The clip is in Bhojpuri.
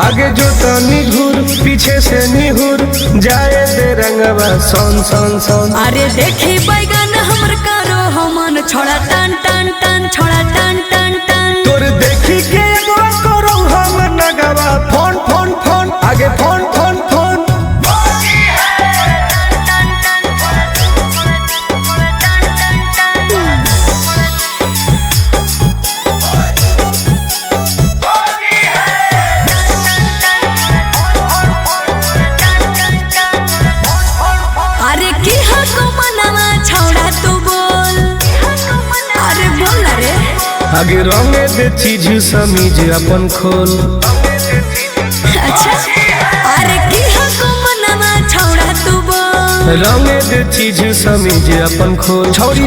आगे जो तनी घूर पीछे से निहुर जाए दे रंगवा सन सन सन। अरे देखी बैगन हमर करो हमन छोड़ा टन टन टन छोड़ा टन टन टन। तोर देखी के एगो करो हम नगवा फोन फोन फोन आगे फोन फोन फोन। अरे की हको मनवा छोड़ा तू बोल, अरे बोल रे। आगे रंगे दे चीज समीज अपन खोल। अच्छा अरे की हको मनवा छोड़ा तू बोल। रंगे दे चीज समीज अपन खोल। छौरी